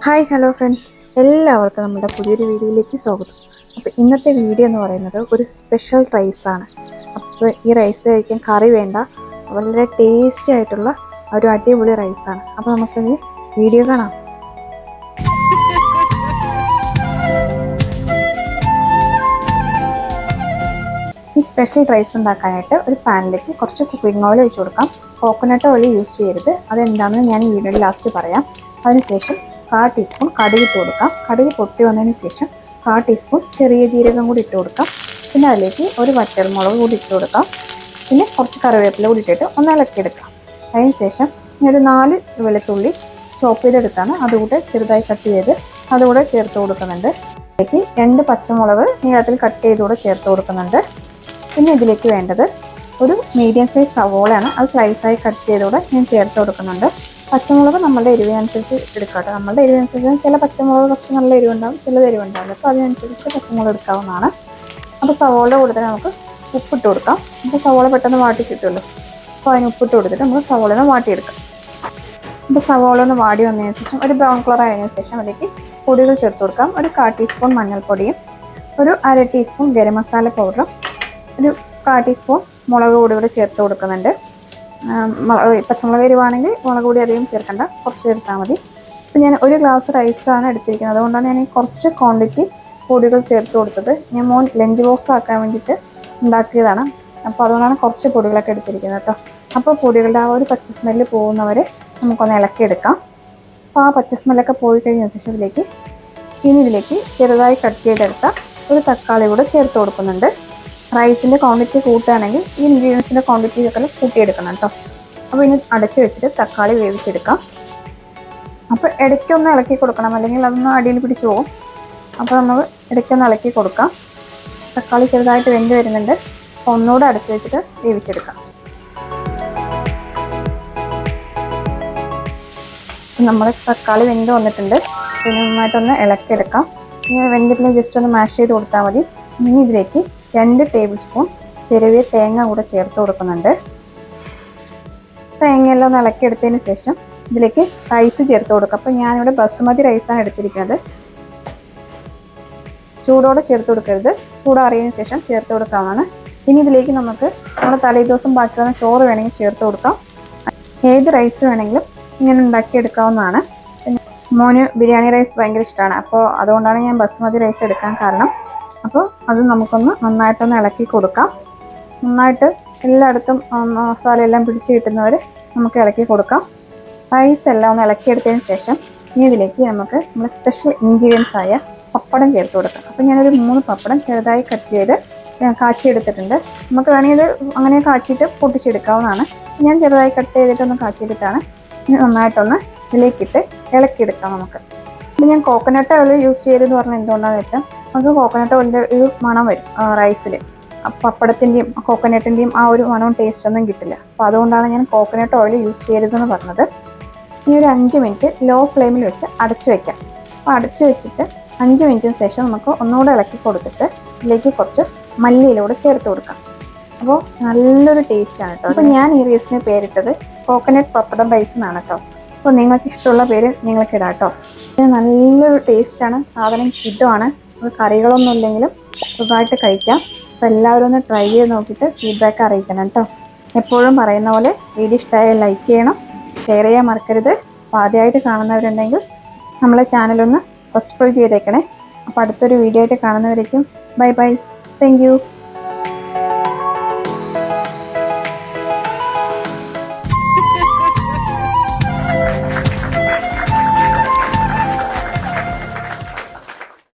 Hi hello friends, എല്ലാവർക്കും നമ്മുടെ പുതിയൊരു വീഡിയോയിലേക്ക് സ്വാഗതം. അപ്പോൾ ഇന്നത്തെ വീഡിയോ എന്ന് പറയുന്നത് ഒരു സ്പെഷ്യൽ റൈസാണ്. അപ്പോൾ ഈ റൈസ് കഴിക്കാൻ കറി വേണ്ട, വളരെ ടേസ്റ്റി ആയിട്ടുള്ള ഒരു അടിപൊളി റൈസാണ്. അപ്പോൾ നമുക്കത് വീഡിയോ കാണാം. ഈ സ്പെഷ്യൽ റൈസ് ഉണ്ടാക്കാനായിട്ട് ഒരു പാനിലേക്ക് കുറച്ച് കുക്കിംഗ് ഓയിൽ ഒഴിച്ച് കൊടുക്കാം. കോക്കനട്ട് ഓയിൽ യൂസ് ചെയ്യരുത്, അതെന്താണെന്ന് ഞാൻ ഈ വീഡിയോയിൽ ലാസ്റ്റ് പറയാം. അതിനുശേഷം 1/4 ടീസ്പൂൺ കടുക് ഇട്ട് കൊടുക്കാം. കടുക് പൊട്ടി വന്നതിന് ശേഷം 1/4 ടീസ്പൂൺ ചെറിയ ജീരകം കൂടി ഇട്ട് കൊടുക്കാം. പിന്നെ അതിലേക്ക് ഒരു വറ്റൽമുളക് കൂടി ഇട്ട് കൊടുക്കാം. പിന്നെ കുറച്ച് കറിവേപ്പില കൂടി ഇട്ടിട്ട് ഒന്ന് ഇളക്കിയെടുക്കാം. അതിന് ശേഷം ഒരു 4 വെളുത്തുള്ളി ചോപ്പ് ചെയ്തെടുത്താണ്, അതുകൂടെ ചെറുതായി കട്ട് ചെയ്ത് അതുകൂടെ ചേർത്ത് കൊടുക്കുന്നുണ്ട്. ഇതിലേക്ക് 2 പച്ചമുളക് നീളത്തിൽ കട്ട് ചെയ്തുകൂടെ ചേർത്ത് കൊടുക്കുന്നുണ്ട്. പിന്നെ ഇതിലേക്ക് വേണ്ടത് ഒരു മീഡിയം സൈസ് സവോളയാണ്, അത് സ്ലൈസായി കട്ട് ചെയ്തുകൂടെ ഞാൻ ചേർത്ത് കൊടുക്കുന്നുണ്ട്. പച്ചമുളക് നമ്മുടെ എരിവിനനുസരിച്ച് എടുക്കാം. നമ്മുടെ എരിവനുസരിച്ച് ചില പച്ചമുളക് കുറച്ച് നല്ല എരിവുണ്ടാകും, ചിലത് എരിവുണ്ടാവില്ല. അപ്പോൾ അതിനനുസരിച്ച് പച്ചമുളക് എടുക്കാവുന്നതാണ്. അപ്പോൾ സവോള കൊടുത്തിട്ട് നമുക്ക് ഉപ്പിട്ട് കൊടുക്കാം. അപ്പോൾ സവോള പെട്ടെന്ന് വാട്ടി കിട്ടുമല്ലോ. അപ്പോൾ അതിന് ഉപ്പിട്ട് കൊടുത്തിട്ട് നമുക്ക് സവോള ഒന്ന് വാട്ടിയെടുക്കാം. അപ്പോൾ സവോള ഒന്ന് വാടി വന്നതിന് ശേഷം ഒരു ബ്രൗൺ കളർ ആയതിനു ശേഷം അതിലേക്ക് പൊടികൾ ചേർത്ത് കൊടുക്കാം. ഒരു 1/4 ടീസ്പൂൺ മഞ്ഞൾപ്പൊടിയും ഒരു 1/2 ടീസ്പൂൺ ഗരം മസാല പൗഡറും ഒരു 1/4 ടീസ്പൂൺ മുളക് പൊടി കൂടെ ചേർത്ത് കൊടുക്കുന്നുണ്ട്. പച്ചമുളക് എരിവാണെങ്കിൽ മുളക് പൊടി അധികം ചേർക്കണ്ട, കുറച്ച് ചേർത്താൽ മതി. ഇപ്പം ഞാൻ ഒരു ഗ്ലാസ് റൈസാണ് എടുത്തിരിക്കുന്നത്, അതുകൊണ്ടാണ് ഞാൻ കുറച്ച് ക്വാണ്ടിറ്റി പൊടികൾ ചേർത്ത് കൊടുത്തത്. ഞാൻ മോൻ ലഞ്ച് ബോക്സ് ആക്കാൻ വേണ്ടിയിട്ട് ഉണ്ടാക്കിയതാണ്, അപ്പോൾ അതുകൊണ്ടാണ് കുറച്ച് പൊടികളൊക്കെ എടുത്തിരിക്കുന്നത് കേട്ടോ. അപ്പോൾ പൊടികളുടെ ആ ഒരു പച്ച സ്മെല്ല് പോകുന്നവരെ നമുക്കൊന്ന് ഇളക്കിയെടുക്കാം. അപ്പോൾ ആ പച്ച സ്മെല്ലൊക്കെ പോയി കഴിഞ്ഞ ശേഷം ഇതിലേക്ക് ചെറുതായി കട്ട് ചെയ്തെടുത്ത ഒരു തക്കാളി കൂടെ ചേർത്ത് കൊടുക്കുന്നുണ്ട്. റൈസിൻ്റെ ക്വാണ്ടിറ്റി കൂട്ടുകയാണെങ്കിൽ ഈ ഇൻഗ്രീഡിയൻസിൻ്റെ ക്വാണ്ടിറ്റി ഒക്കെ കൂട്ടിയെടുക്കണം കേട്ടോ. അപ്പോൾ ഇനി അടച്ചു വെച്ചിട്ട് തക്കാളി വേവിച്ചെടുക്കാം. അപ്പോൾ ഇടയ്ക്കൊന്ന് ഇളക്കി കൊടുക്കണം, അല്ലെങ്കിൽ അതൊന്ന് അടിയിൽ പിടിച്ച് പോകും. അപ്പോൾ നമുക്ക് ഇടയ്ക്കൊന്ന് ഇളക്കി കൊടുക്കാം. തക്കാളി ചെറുതായിട്ട് വെന്ത് വരുന്നുണ്ട്, അപ്പോൾ ഒന്നുകൂടെ അടച്ചു വെച്ചിട്ട് വേവിച്ചെടുക്കാം. നമ്മുടെ തക്കാളി വെന്ത് വന്നിട്ടുണ്ട്. പിന്നെ നന്നായിട്ടൊന്ന് ഇളക്കിയെടുക്കാം. ഇങ്ങനെ വെന്തിട്ട് ജസ്റ്റ് ഒന്ന് മാഷ് ചെയ്ത് കൊടുത്താൽ മതി. ഇനി ഇതിലേക്ക് 2 ടേബിൾ സ്പൂൺ ചെറിയ തേങ്ങ കൂടെ ചേർത്ത് കൊടുക്കുന്നുണ്ട്. തേങ്ങയെല്ലാം ഒന്ന് ഇളക്കിയെടുത്തതിന് ശേഷം ഇതിലേക്ക് റൈസ് ചേർത്ത് കൊടുക്കുക. അപ്പോൾ ഞാനിവിടെ ബസുമതി റൈസാണ് എടുത്തിരിക്കുന്നത്. ചൂടോടെ ചേർത്ത് കൊടുക്കരുത്, ചൂടാറിയതിന് ശേഷം ചേർത്ത് കൊടുക്കാവുന്നതാണ്. ഇനി ഇതിലേക്ക് നമുക്ക് നമ്മുടെ തലേദിവസം ബാക്കി വന്ന ചോറ് വേണമെങ്കിൽ ചേർത്ത് കൊടുക്കാം. ഏത് റൈസ് വേണമെങ്കിലും ഇങ്ങനെ ഉണ്ടാക്കിയെടുക്കാവുന്നതാണ്. മോന് ബിരിയാണി റൈസ് ഭയങ്കര ഇഷ്ടമാണ്, അപ്പോൾ അതുകൊണ്ടാണ് ഞാൻ ബസുമതി റൈസ് എടുക്കാൻ കാരണം. അപ്പോൾ അത് നമുക്കൊന്ന് നന്നായിട്ടൊന്ന് ഇളക്കി കൊടുക്കാം. നന്നായിട്ട് എല്ലായിടത്തും മസാലയെല്ലാം പിടിച്ച് കിട്ടുന്നവരെ നമുക്ക് ഇളക്കി കൊടുക്കാം. റൈസ് എല്ലാം ഒന്ന് ഇളക്കിയെടുത്തതിന് ശേഷം ഇനി ഇതിലേക്ക് നമുക്ക് നമ്മുടെ സ്പെഷ്യൽ ഇൻഗ്രീഡിയൻസ് ആയ പപ്പടം ചേർത്ത് കൊടുക്കാം. അപ്പോൾ ഞാനൊരു 3 പപ്പടം ചെറുതായി കട്ട് ചെയ്ത് കാച്ചിയെടുത്തിട്ടുണ്ട്. നമുക്ക് വേണമെങ്കിൽ ഇത് അങ്ങനെ കാച്ചിയിട്ട് പൊട്ടിച്ചെടുക്കാവുന്നതാണ്. ഞാൻ ചെറുതായി കട്ട് ചെയ്തിട്ടൊന്ന് കാച്ചിയെടുത്താണ്. ഇനി നന്നായിട്ടൊന്ന് ഇതിലേക്കിട്ട് ഇളക്കിയെടുക്കാം നമുക്ക്. അപ്പോൾ ഞാൻ കോക്കനട്ട് ഓയിൽ യൂസ് ചെയ്തതെന്ന് പറഞ്ഞാൽ എന്തുകൊണ്ടാണെന്ന് വെച്ചാൽ നമുക്ക് കോക്കനട്ട് ഓയിലിൻ്റെ ഒരു മണം വരും റൈസിൽ. പപ്പടത്തിൻ്റെയും കോക്കനട്ടിൻ്റെയും ആ ഒരു മണവും ടേസ്റ്റ് ഒന്നും കിട്ടില്ല. അപ്പോൾ അതുകൊണ്ടാണ് ഞാൻ കോക്കനട്ട് ഓയിൽ യൂസ് ചെയ്തതെന്ന് പറഞ്ഞത്. ഇനി ഒരു 5 മിനിറ്റ് ലോ ഫ്ലെയിമിൽ വെച്ച് അടച്ചു വയ്ക്കാം. അപ്പോൾ അടച്ചു വെച്ചിട്ട് 5 മിനിറ്റിന് ശേഷം നമുക്ക് ഒന്നുകൂടെ ഇളക്കി കൊടുത്തിട്ട് ഇതിലേക്ക് കുറച്ച് മല്ലിയിലൂടെ ചേർത്ത് കൊടുക്കാം. അപ്പോൾ നല്ലൊരു ടേസ്റ്റാണ് കേട്ടോ. അപ്പോൾ ഞാൻ ഈ റൈസിന് പേരിട്ടത് കോക്കനട്ട് പപ്പടം റൈസ് എന്നാണ് കേട്ടോ. അപ്പോൾ നിങ്ങൾക്ക് ഇഷ്ടമുള്ള പേര് നിങ്ങൾക്ക് ഇടാം കേട്ടോ. ഇത് നല്ലൊരു ടേസ്റ്റാണ്, സാധനം കിട്ടുവാണ്. കറികളൊന്നും ഇല്ലെങ്കിലും സുഖമായിട്ട് കഴിക്കാം. അപ്പോൾ എല്ലാവരും ഒന്ന് ട്രൈ ചെയ്ത് നോക്കിയിട്ട് ഫീഡ്ബാക്ക് അറിയിക്കണം കേട്ടോ. എപ്പോഴും പറയുന്ന പോലെ വീഡിയോ ഇഷ്ടമായാൽ ലൈക്ക് ചെയ്യണം, ഷെയർ ചെയ്യാൻ മറക്കരുത്. അപ്പോൾ ആദ്യമായിട്ട് കാണുന്നവരുണ്ടെങ്കിൽ നമ്മളെ ചാനലൊന്ന് സബ്സ്ക്രൈബ് ചെയ്തേക്കണേ. അപ്പോൾ അടുത്തൊരു വീഡിയോ ആയിട്ട് കാണുന്നവരേക്കും ബൈ ബൈ, താങ്ക് യു.